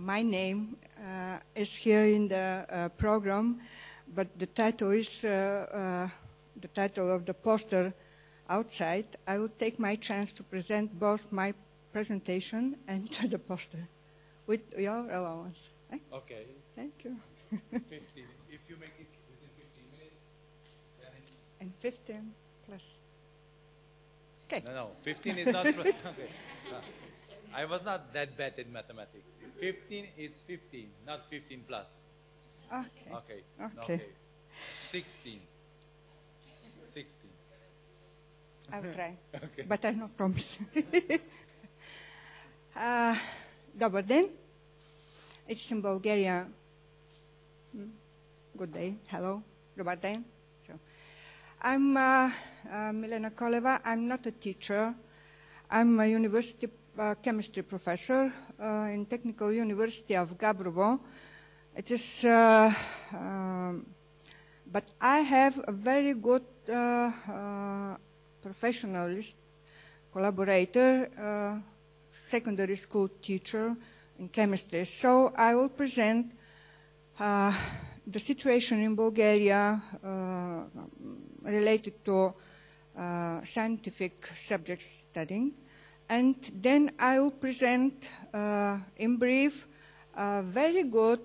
my name is here in the program, but the title is the title of the poster outside. I will take my chance to present both my presentation and the poster with your allowance. Eh? Okay. Thank you. 15. If you make it within 15 minutes, then it's... And 15 plus. Okay. No, 15 is not... okay. I was not that bad in mathematics. 15 is 15, not 15 plus. Okay. Okay. 16. 16. I'll try, Okay. but I no promise. Dobar den. It's in Bulgaria. Good day. Hello. Dobar den. So, I'm Milena Koleva. I'm not a teacher. I'm a university chemistry professor in Technical University of Gabrovo. It is, but I have a very good professionalist collaborator, secondary school teacher in chemistry. So I will present the situation in Bulgaria related to scientific subjects studying. And then I will present in brief a very good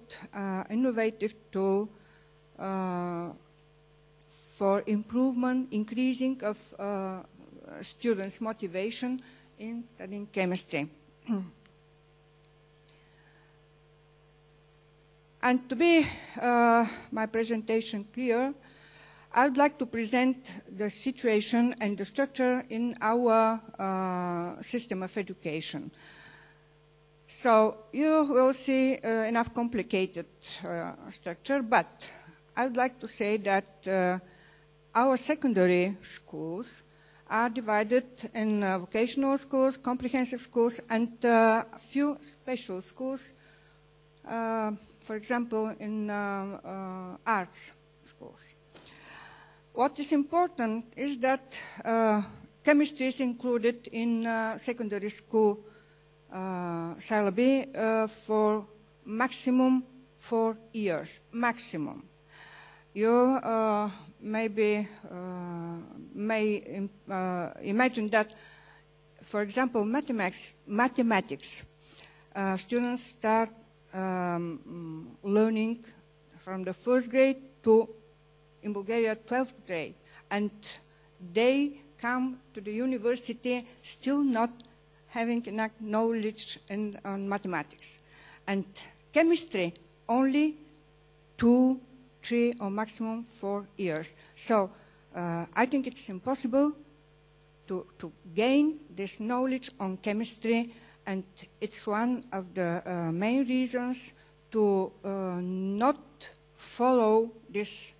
innovative tool for improvement, increasing of students' motivation in studying chemistry. And to be my presentation clear, I would like to present the situation and the structure in our system of education. So you will see enough complicated structure, but I would like to say that our secondary schools are divided in vocational schools, comprehensive schools, and a few special schools, for example, in arts schools. What is important is that chemistry is included in secondary school syllabi for maximum 4 years, maximum. You may imagine that, for example, mathematics, students start learning from the first grade to, in Bulgaria, 12th grade, and they come to the university still not having enough knowledge on mathematics. And chemistry, only 2, 3, or maximum 4 years. So I think it's impossible to gain this knowledge on chemistry, and it's one of the main reasons to not follow this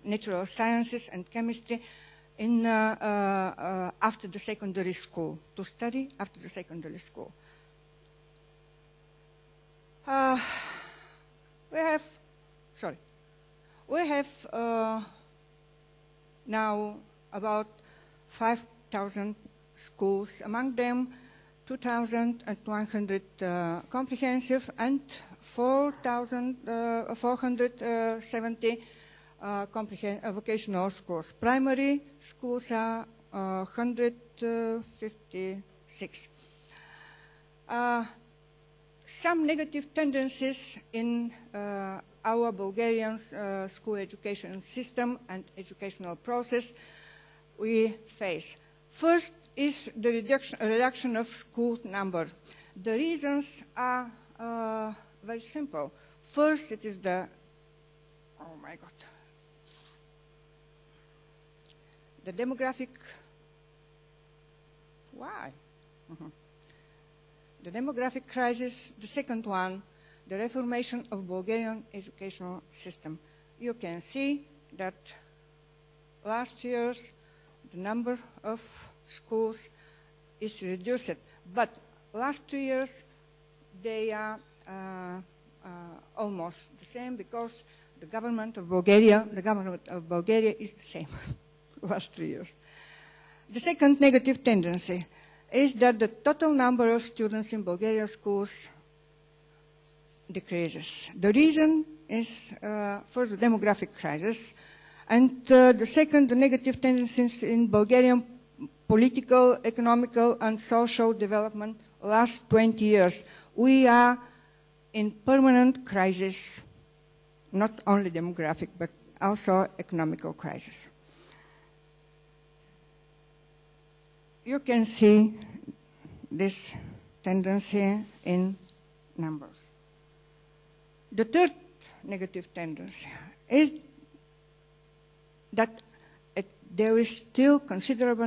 natural sciences and chemistry in after the secondary school, to study after the secondary school. We have now about 5,000 schools, among them 2,100 comprehensive and 470 vocational schools. Primary schools are 156. Some negative tendencies in our Bulgarian school education system and educational process we face. First is the reduction of school number. The reasons are very simple. First, it is the, oh my God, the demographic, why? The demographic crisis. The second one, the reformation of Bulgarian educational system. You can see that last year's the number of schools is reduced, but last 2 years they are almost the same, because the government of Bulgaria is the same last 3 years. The second negative tendency is that the total number of students in Bulgarian schools decreases. The reason is first the demographic crisis, and the second, the negative tendencies in Bulgarian political, economical, and social development last 20 years. We are in permanent crisis, not only demographic, but also economical crisis. You can see this tendency in numbers. The third negative tendency is that there is still considerable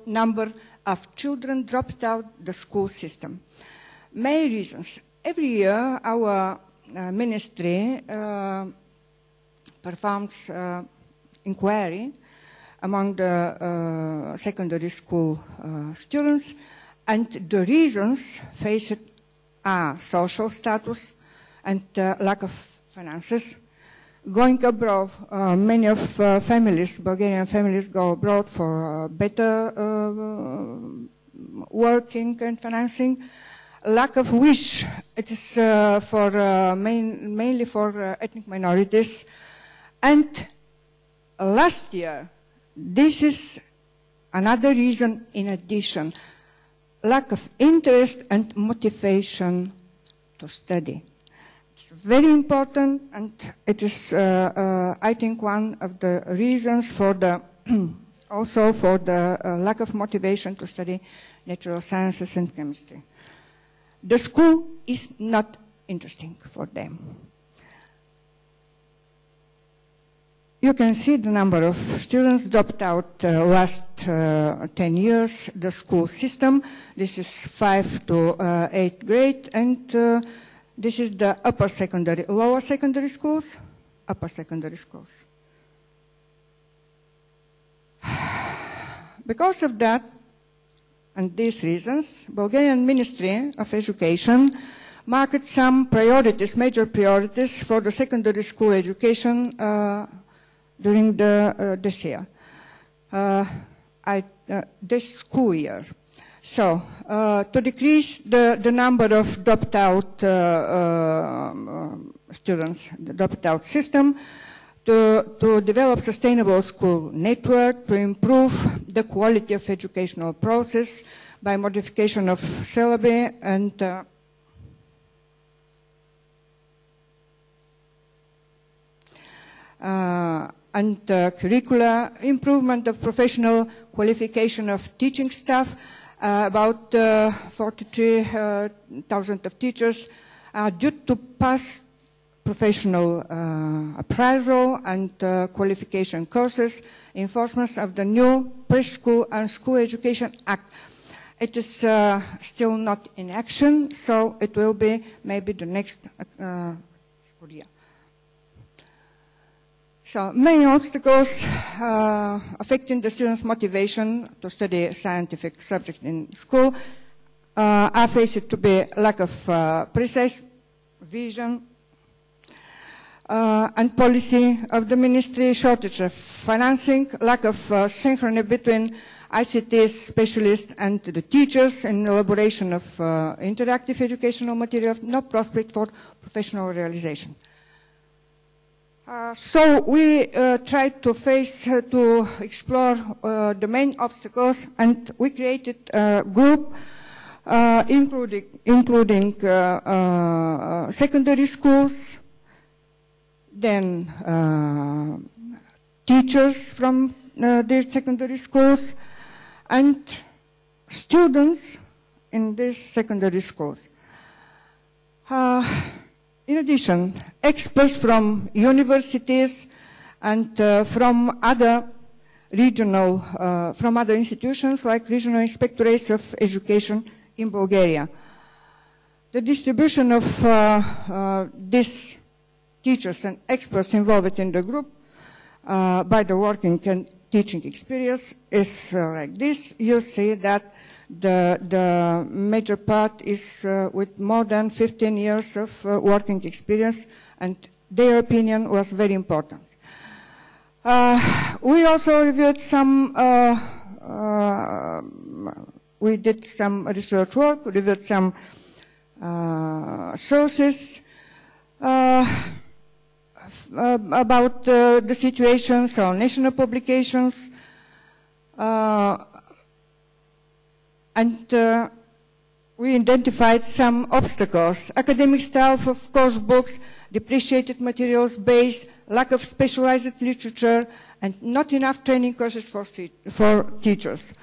number of children dropped out the school system. Many reasons. Every year our ministry performs inquiry among the secondary school students, and the reasons faced are social status and lack of finances. Going abroad, many of families, Bulgarian families, go abroad for better working and financing. Lack of wish, it is mainly for ethnic minorities. And last year, this is another reason in addition, lack of interest and motivation to study. It's very important, and it is, I think, one of the reasons for the also for the lack of motivation to study natural sciences and chemistry. The school is not interesting for them. You can see the number of students dropped out last 10 years, the school system. This is 5 to 8th grade, and this is the upper secondary, lower secondary schools, upper secondary schools. Because of that, and these reasons, Bulgarian Ministry of Education marked some priorities, major priorities for the secondary school education during this year, this school year. So, to decrease the number of dropped out students, the dropped out system, to develop sustainable school network, to improve the quality of educational process by modification of syllabi and curricula, improvement of professional qualification of teaching staff. About 43,000 of teachers are due to pass professional appraisal and qualification courses, enforcement of the new Preschool and School Education Act. It is still not in action, so it will be maybe the next school year. So many obstacles affecting the students' motivation to study a scientific subject in school are faced to be lack of precise vision and policy of the ministry, shortage of financing, lack of synchrony between ICT specialists and the teachers in elaboration of interactive educational material, no prospect for professional realization. So we tried to explore the main obstacles, and we created a group including secondary schools, then teachers from these secondary schools, and students in these secondary schools. In addition, experts from universities and from other regional, from other institutions like regional inspectorates of education in Bulgaria. The distribution of these teachers and experts involved in the group by the working and teaching experience is like this. You see that the major part is with more than 15 years of working experience, and their opinion was very important. We also reviewed some we did some research work, reviewed some sources about the situation, so national publications, and we identified some obstacles: academic style of course books, depreciated materials base, lack of specialized literature, and not enough training courses for teachers.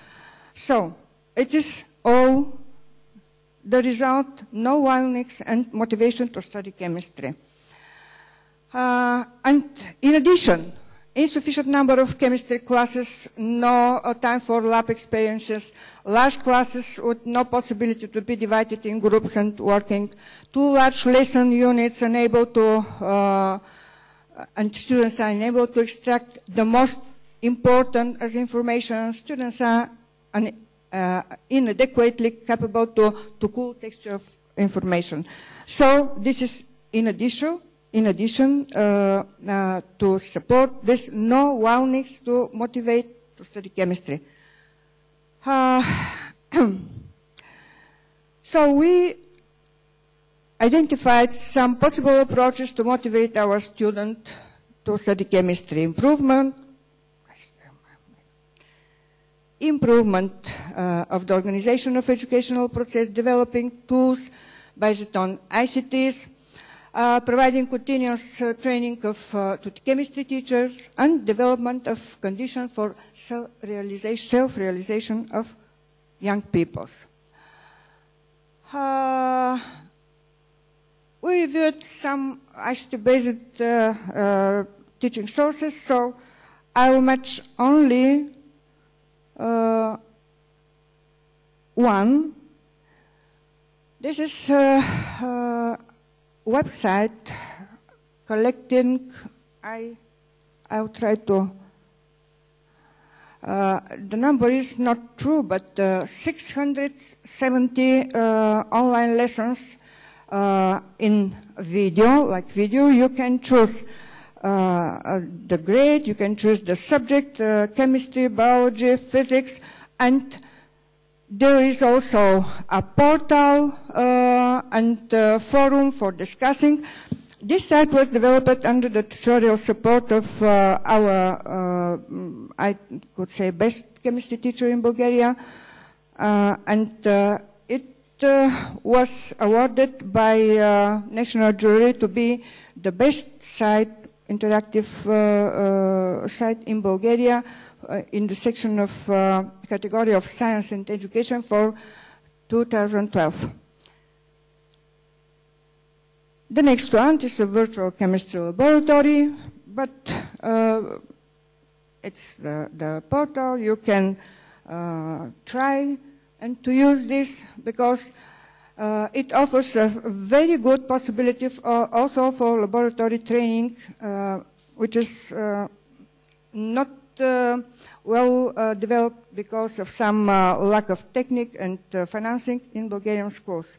So it is all the result: no willingness and motivation to study chemistry. And in addition, insufficient number of chemistry classes, no time for lab experiences, large classes with no possibility to be divided in groups and working, too large lesson units unable to, and students are unable to extract the most important as information. Students are inadequately capable to cool texture of information. So this is in addition to support this no willingness to motivate to study chemistry. So we identified some possible approaches to motivate our students to study chemistry: improvement of the organization of educational process, developing tools based on ICTs, providing continuous training to chemistry teachers, and development of conditions for self-realization of young peoples. We reviewed some ICT-based teaching sources, so I will match only one. This is a website collecting, I'll try to, the number is not true, but 670 online lessons in video, like video. You can choose the grade, you can choose the subject, chemistry, biology, physics, and there is also a portal and a forum for discussing. This site was developed under the tutorial support of our, I could say, best chemistry teacher in Bulgaria, and it was awarded by national jury to be the best site, interactive site in Bulgaria in the section of category of science and education for 2012. The next one is a virtual chemistry laboratory, but it's the portal. You can try and to use this because it offers a very good possibility also for laboratory training, which is not well developed because of some lack of technique and financing in Bulgarian schools.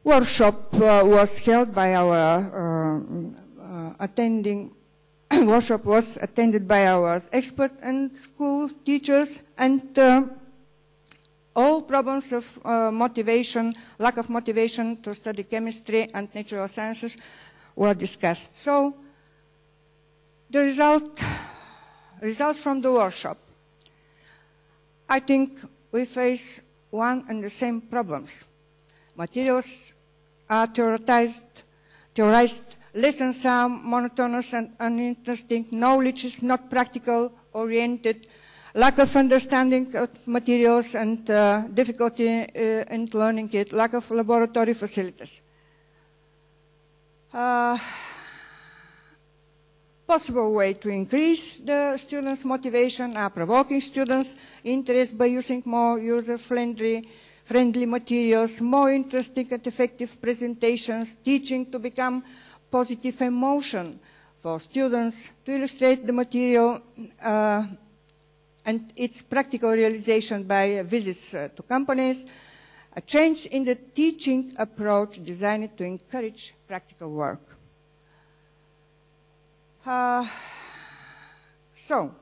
Workshop was held by our workshop was attended by our expert and school teachers, and all problems of motivation, lack of motivation to study chemistry and natural sciences were discussed. So the results from the workshop. I think we face one and the same problems. Materials are theorized, lessons are monotonous and uninteresting, knowledge is not practical oriented, lack of understanding of materials and difficulty in learning it, lack of laboratory facilities. Possible way to increase the students' motivation are provoking students' interest by using more user-friendly materials, more interesting and effective presentations, teaching to become positive emotion for students, to illustrate the material and its practical realization by visits to companies, a change in the teaching approach designed to encourage practical work. So,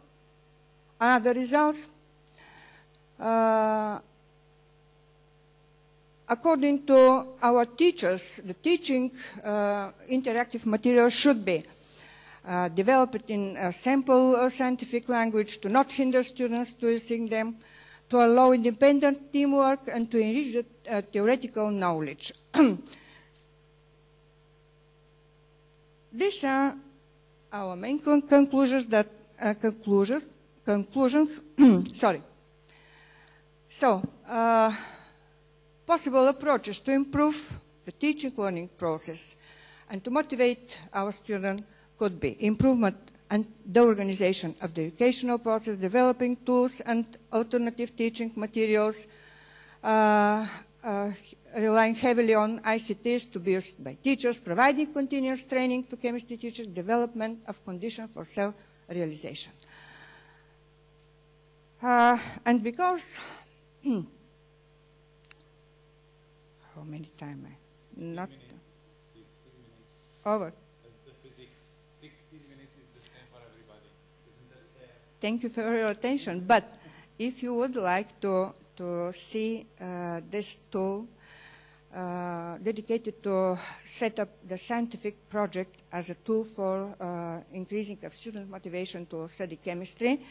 Another result, according to our teachers, the teaching interactive material should be developed in a simple scientific language to not hinder students to using them, to allow independent teamwork, and to enrich the theoretical knowledge. These are our main conclusions. Sorry. So, possible approaches to improve the teaching learning process and to motivate our students could be improvement and the organization of the educational process, developing tools and alternative teaching materials, relying heavily on ICTs to be used by teachers, providing continuous training to chemistry teachers, development of conditions for self-realization. And because, how many time? Not 16 minutes. over. That's the physics. 16 minutes is the same for everybody. Isn't that fair? Thank you for your attention. But if you would like to see this tool dedicated to set up the scientific project as a tool for increasing of student motivation to study chemistry,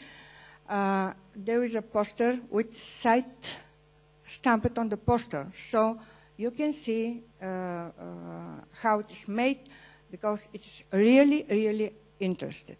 there is a poster with site stamped on the poster. So you can see how it is made because it is really, really interesting.